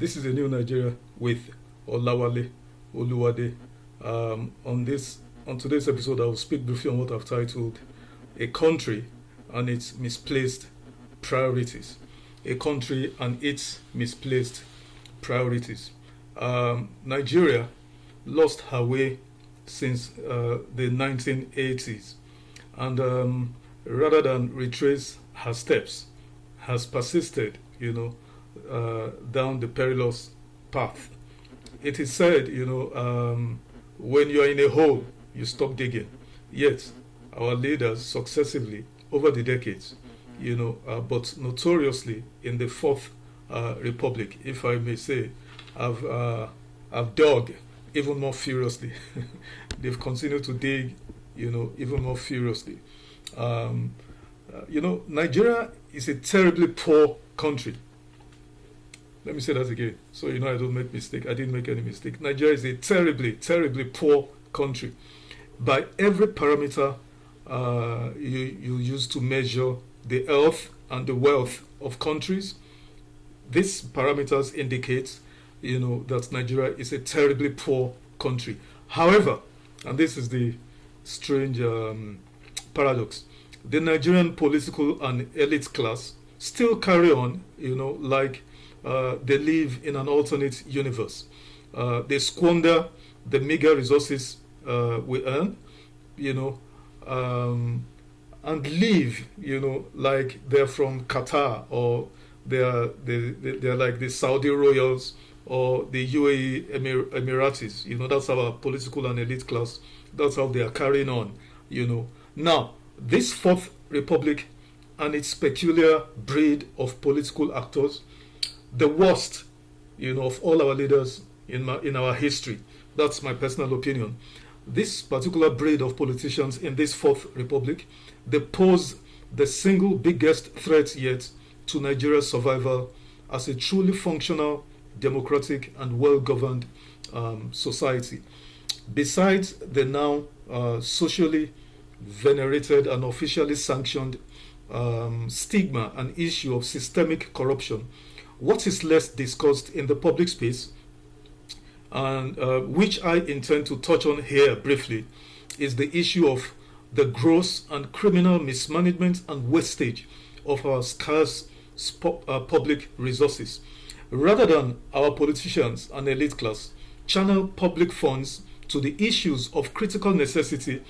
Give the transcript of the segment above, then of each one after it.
This is a new Nigeria with Olawale Oluwade. On today's episode, I will speak briefly on what I've titled "A Country and Its Misplaced Priorities." A country and its misplaced priorities. Nigeria lost her way since the 1980s, and rather than retrace her steps, has persisted, down the perilous path. It is said, when you are in a hole, you stop digging. Yet, our leaders successively over the decades, but notoriously in the Fourth Republic, if I may say, have dug even more furiously. They've continued to dig, even more furiously. Nigeria is a terribly poor country. Let me say that again, so I don't make mistake. I didn't make any mistake. Nigeria is a terribly, terribly poor country. By every parameter you use to measure the health and the wealth of countries, these parameters indicate, that Nigeria is a terribly poor country. However, and this is the strange paradox, the Nigerian political and elite class still carry on, like they live in an alternate universe. They squander the meager resources we earn, and live, like they're from Qatar, or they're like the Saudi royals or the UAE Emiratis. That's our political and elite class. That's how they are carrying on. Now, this Fourth Republic and its peculiar breed of political actors, the worst, of all our leaders in our history. That's my personal opinion. This particular breed of politicians in this Fourth Republic, they pose the single biggest threat yet to Nigeria's survival as a truly functional, democratic, and well-governed society. Besides the now socially venerated and officially sanctioned stigma and issue of systemic corruption, what is less discussed in the public space, and which I intend to touch on here briefly, is the issue of the gross and criminal mismanagement and wastage of our scarce public resources. Rather than our politicians and elite class channel public funds to the issues of critical necessity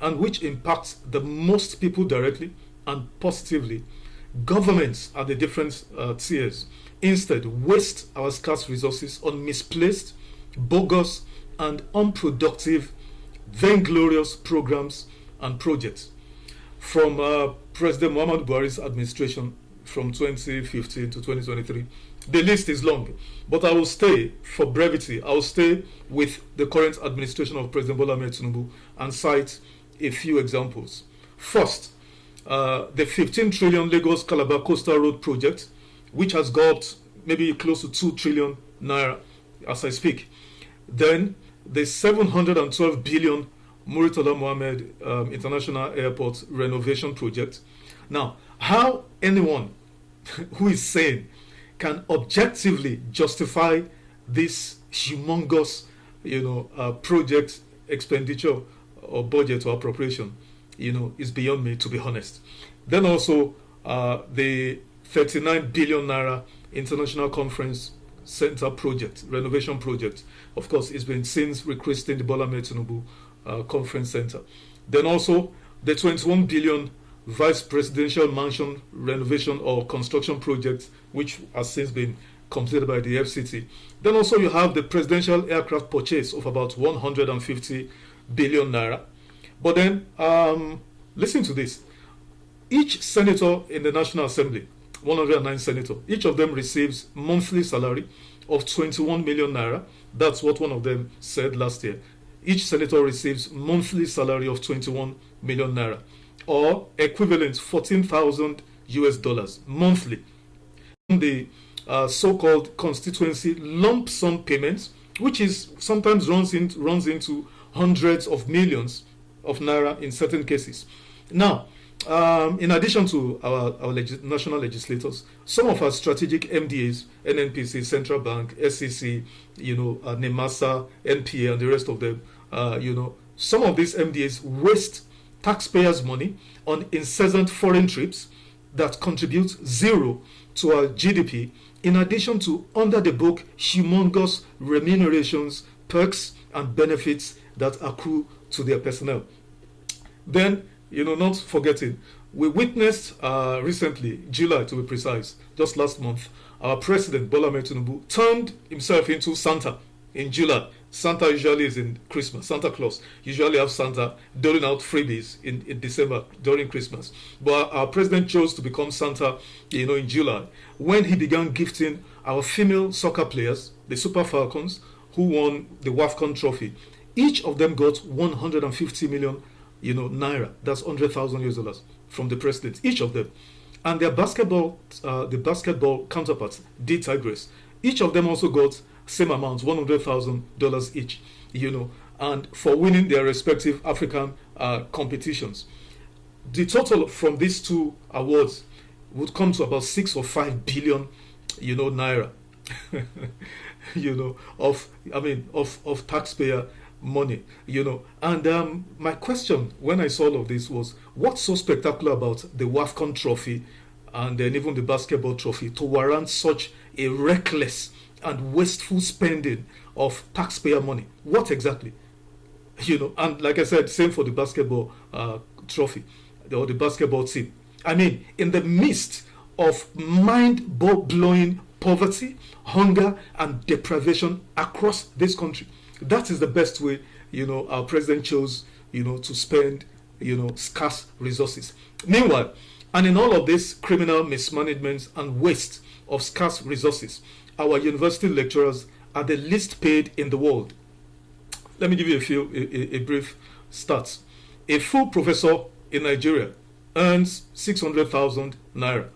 and which impact the most people directly and positively, governments at the different tiers instead waste our scarce resources on misplaced, bogus, and unproductive, vainglorious programs and projects. From President Muhammadu Buhari's administration from 2015 to 2023, the list is long, but I will stay, for brevity, I will stay with the current administration of President Bola Ahmed Tinubu and cite a few examples. First, the 15 trillion Lagos Calabar Coastal Road project, which has got maybe close to 2 trillion naira as I speak. Then the 712 billion Murtala Mohammed International Airport renovation project. Now, how anyone who is sane can objectively justify this humongous, project expenditure or budget or appropriation, is beyond me, to be honest. Then also the 39 billion naira International Conference Center project, renovation project. Of course, it's been since requesting the Bola Ahmed Tinubu Conference Center. Then also the 21 billion Vice Presidential Mansion renovation or construction project, which has since been completed by the FCT. Then also you have the presidential aircraft purchase of about 150 billion naira. But then, listen to this. Each senator in the National Assembly, 109 senators, each of them receives monthly salary of 21 million naira. That's what one of them said last year. Each senator receives monthly salary of 21 million naira, or equivalent 14,000 US dollars monthly. The so-called constituency lump sum payments, which is sometimes runs into hundreds of millions of naira in certain cases. Now, In addition to our national legislators, some of our strategic MDAs, NNPC, Central Bank, SEC, NEMASA, NPA, and the rest of them, some of these MDAs waste taxpayers' money on incessant foreign trips that contribute zero to our GDP, in addition to under the book humongous remunerations, perks, and benefits that accrue to their personnel. Then, not forgetting, we witnessed recently, July to be precise, just last month, our president Bola Ahmed Tinubu turned himself into Santa in July. Santa usually is in Christmas. Santa Claus usually have Santa doling out freebies in December during Christmas. But our president chose to become Santa, in July, when he began gifting our female soccer players, the Super Falcons, who won the WAFCON trophy. Each of them got 150 million, naira. That's $100,000 from the president. Each of them, and their the basketball counterparts did digress. Each of them also got same amount, $100,000 each, and for winning their respective African competitions. The total from these two awards would come to about 6 or 5 billion, naira, of taxpayer money, And my question when I saw all of this was, what's so spectacular about the WAFCON trophy and then even the basketball trophy to warrant such a reckless and wasteful spending of taxpayer money? What exactly? And like I said, same for the basketball trophy or the basketball team. I mean, in the midst of mind-blowing poverty, hunger, and deprivation across this country, that is the best way, our president chose, to spend, scarce resources. Meanwhile, and in all of this criminal mismanagement and waste of scarce resources, our university lecturers are the least paid in the world. Let me give you a brief stats. A full professor in Nigeria earns 600,000 naira,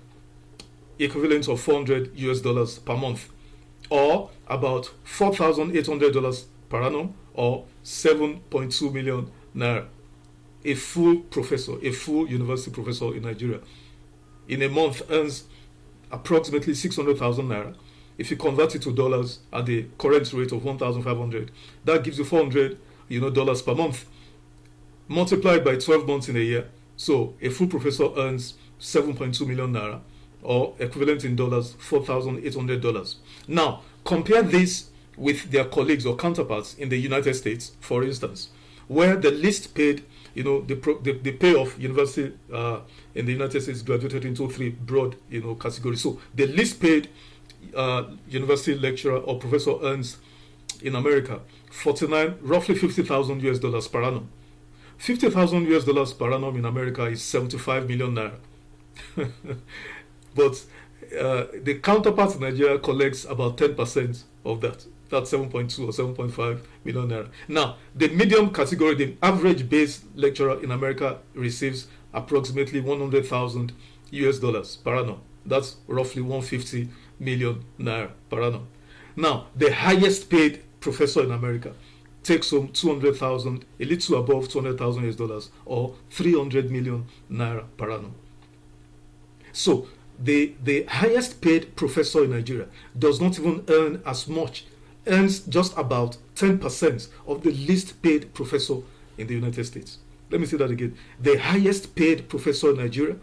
equivalent of $400 per month, or about $4,800 per annum, or 7.2 million naira. A full professor, a full university professor in Nigeria, in a month earns approximately 600,000 naira. If you convert it to dollars at the current rate of 1,500, that gives you $400 dollars per month, multiplied by 12 months in a year. So a full professor earns 7.2 million naira, or equivalent in dollars $4,800. Now compare this with their colleagues or counterparts in the United States, for instance, where the least paid, the pay of university in the United States graduated into three broad categories. So the least paid university lecturer or professor earns in America roughly $50,000 per annum. $50,000 per annum in America is 75 million naira. But the counterpart in Nigeria collects about 10% of that. That's 7.2 or 7.5 million naira. Now, the medium category, the average base lecturer in America receives approximately $100,000 per annum. That's roughly 150 million naira per annum. Now, the highest paid professor in America takes home 200,000, a little above $200,000, or 300 million naira per annum. So the highest paid professor in Nigeria does not even earn as much, earns just about 10% of the least paid professor in the United States. Let me say that again. The highest paid professor in Nigeria,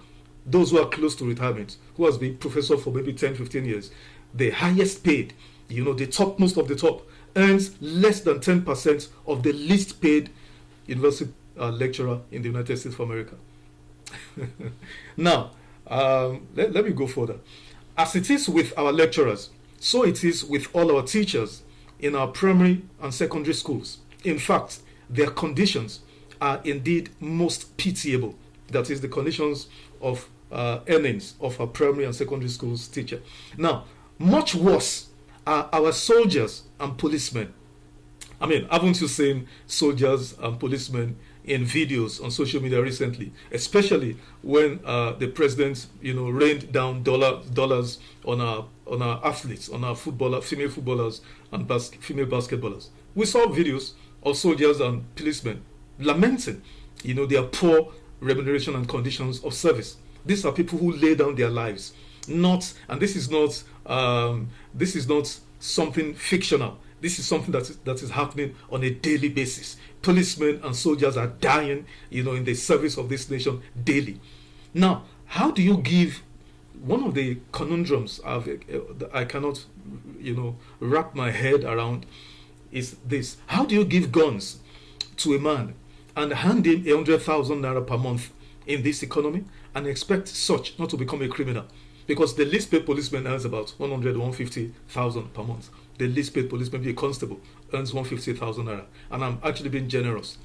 those who are close to retirement, who has been professor for maybe 10, 15 years, the highest paid, the topmost of the top, earns less than 10% of the least paid university lecturer in the United States of America. Now, let me go further. As it is with our lecturers, so it is with all our teachers in our primary and secondary schools. In fact, their conditions are indeed most pitiable. That is the conditions of earnings of our primary and secondary schools teacher. Now, much worse are our soldiers and policemen. I mean, haven't you seen soldiers and policemen in videos on social media recently, especially when the president, rained down dollars on our athletes, on our female footballers and female basketballers? We saw videos of soldiers and policemen lamenting, their poor remuneration and conditions of service. These are people who lay down their lives. Not, and this is not something fictional. This is something that is happening on a daily basis. Policemen and soldiers are dying, in the service of this nation daily. Now, how do you give, one of the conundrums I cannot, wrap my head around is this: how do you give guns to a man and hand him 100,000 naira per month in this economy and expect such not to become a criminal? Because the least paid policeman earns about 150,000 per month. The least paid policeman, maybe a constable, earns 150,000 naira. And I'm actually being generous.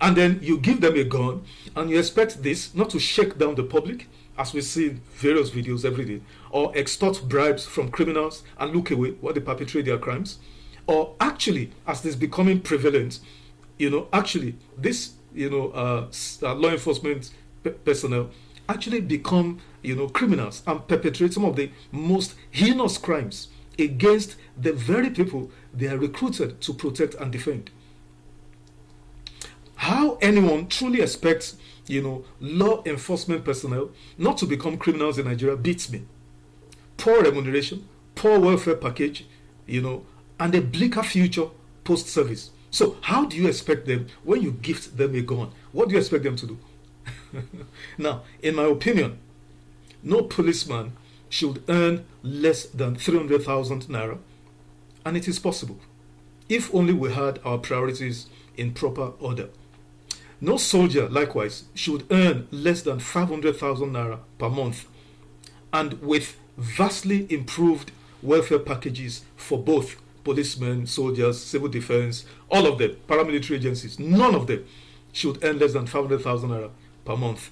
And then you give them a gun and you expect this not to shake down the public, as we see in various videos every day, or extort bribes from criminals and look away while they perpetrate their crimes. Or actually, as this becoming prevalent, actually this, law enforcement personnel actually become, criminals and perpetrate some of the most heinous crimes against the very people they are recruited to protect and defend. How anyone truly expects, law enforcement personnel not to become criminals in Nigeria beats me. Poor remuneration, poor welfare package, and a bleaker future post-service. So how do you expect them, when you gift them a gun, what do you expect them to do? Now, in my opinion, no policeman should earn less than 300,000 naira, and it is possible if only we had our priorities in proper order. No soldier, likewise, should earn less than 500,000 naira per month, and with vastly improved welfare packages for both policemen, soldiers, civil defense, all of them, paramilitary agencies, none of them should earn less than 500,000 naira per month,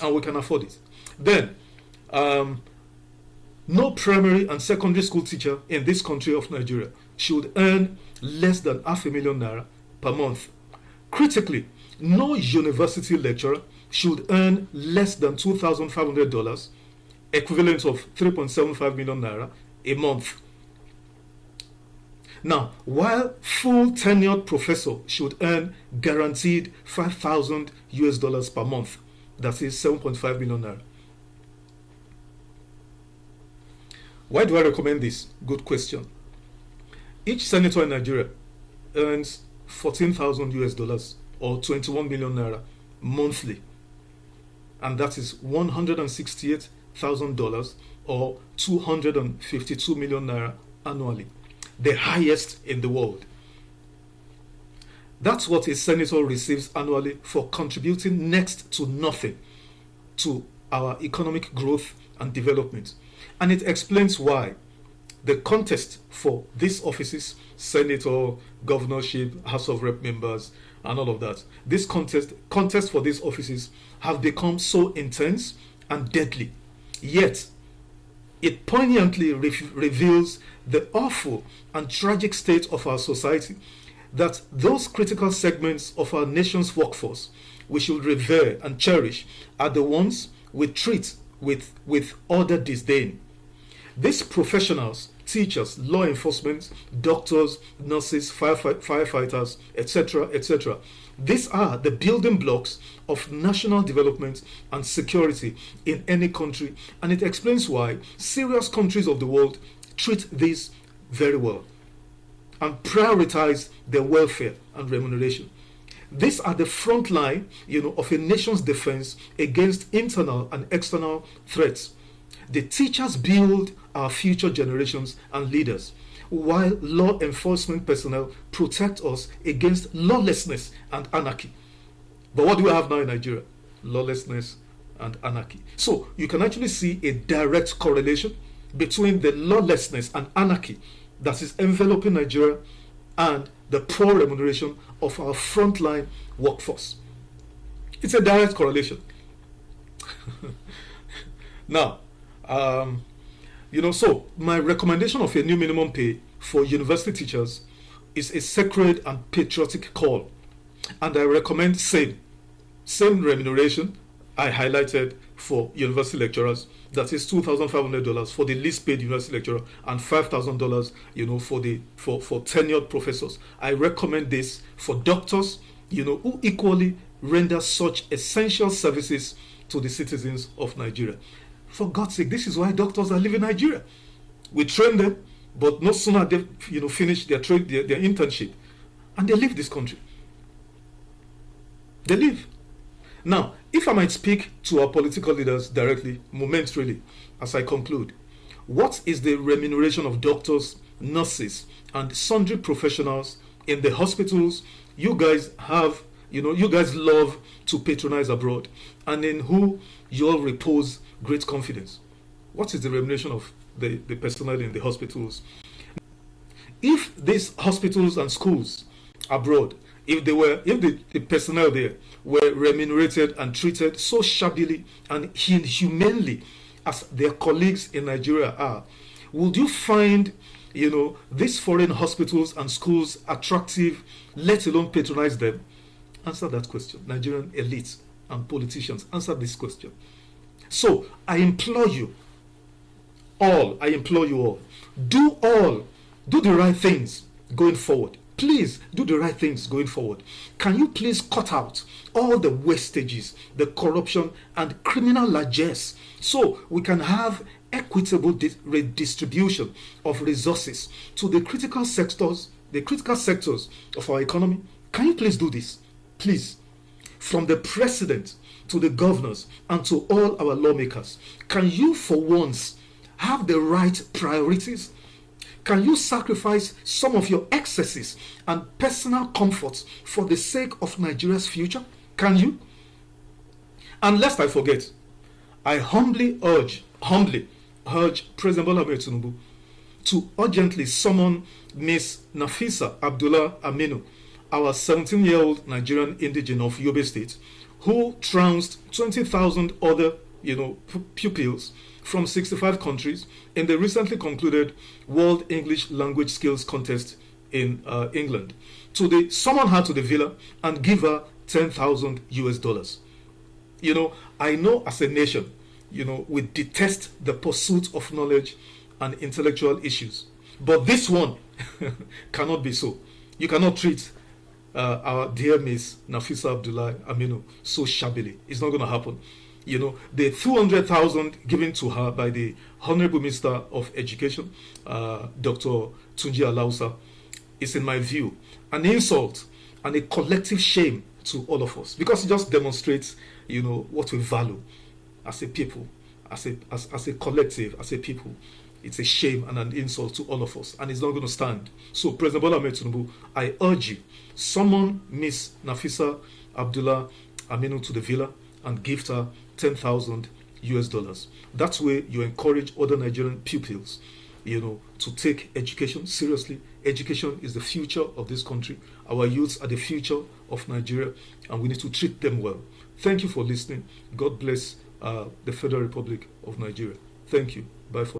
and we can afford it. Then, no primary and secondary school teacher in this country of Nigeria should earn less than 500,000 naira per month. Critically, no university lecturer should earn less than $2,500, equivalent of 3.75 million naira a month. Now, while full tenured professor should earn guaranteed 5,000 US dollars per month, that is 7.5 million naira. Why do I recommend this? Good question. Each senator in Nigeria earns 14,000 US dollars or 21 million naira monthly, and that is $168,000 or 252 million naira annually, the highest in the world. That's what a senator receives annually for contributing next to nothing to our economic growth and development. And it explains why the contest for these offices, senator, governorship, House of Rep members, and all of that, this contest for these offices have become so intense and deadly. Yet, it poignantly reveals the awful and tragic state of our society, that those critical segments of our nation's workforce we should revere and cherish are the ones we treat with utter disdain. These professionals, teachers, law enforcement, doctors, nurses, firefighters, etc., these are the building blocks of national development and security in any country, and it explains why serious countries of the world treat these very well and prioritize their welfare and remuneration. These are the front line, of a nation's defense against internal and external threats. The teachers build our future generations and leaders, while law enforcement personnel protect us against lawlessness and anarchy. But what do we have now in Nigeria? Lawlessness and anarchy. So you can actually see a direct correlation between the lawlessness and anarchy that is enveloping Nigeria and the poor remuneration of our frontline workforce. It's a direct correlation. Now, so my recommendation of a new minimum pay for university teachers is a sacred and patriotic call, and I recommend same remuneration I highlighted for university lecturers. That is $2,500 for the least paid university lecturer and $5,000, for tenured professors. I recommend this for doctors, who equally render such essential services to the citizens of Nigeria. For God's sake, this is why doctors are leaving Nigeria. We train them, but no sooner they finish their internship, and they leave this country. They leave. Now, if I might speak to our political leaders directly, momentarily, as I conclude, what is the remuneration of doctors, nurses, and sundry professionals in the hospitals you guys have, you guys love to patronize abroad, and in who you all repose great confidence? What is the remuneration of the personnel in the hospitals? If these hospitals and schools abroad, if the personnel there were remunerated and treated so shabbily and inhumanely as their colleagues in Nigeria are, would you find these foreign hospitals and schools attractive, let alone patronize them? Answer that question. Nigerian elites and politicians, answer this question. So I implore you all, do the right things going forward. Please do the right things going forward. Can you please cut out all the wastages, the corruption, and criminal largesse, so we can have equitable redistribution of resources to the critical sectors of our economy? Can you please do this? Please. From the president to the governors and to all our lawmakers, can you for once have the right priorities? Can you sacrifice some of your excesses and personal comforts for the sake of Nigeria's future? Can you? And lest I forget, I humbly urge President Bola Ahmed Tinubu to urgently summon Miss Nafisa Abdullah Aminu, our 17-year-old Nigerian indigene of Yobe State, who trounced 20,000 other pupils from 65 countries in the recently concluded World English Language Skills Contest in England. Summon her to the villa and give her $10,000. I know as a nation, we detest the pursuit of knowledge and intellectual issues, but this one cannot be so. You cannot treat our dear Miss Nafisa Abdullah Aminu so shabbily. It's not going to happen. The 200,000 given to her by the Honorable Minister of Education, Dr. Tunji Alausa, is, in my view, an insult and a collective shame to all of us, because it just demonstrates, what we value as a people, as a collective, as a people. It's a shame and an insult to all of us, and it's not going to stand. So, President Bola Ahmed Tinubu, I urge you, summon Miss Nafisa Abdullah Aminu to the villa and give her $10,000. That way, you encourage other Nigerian pupils, to take education seriously. Education is the future of this country. Our youths are the future of Nigeria, and we need to treat them well. Thank you for listening. God bless the Federal Republic of Nigeria. Thank you. Bye for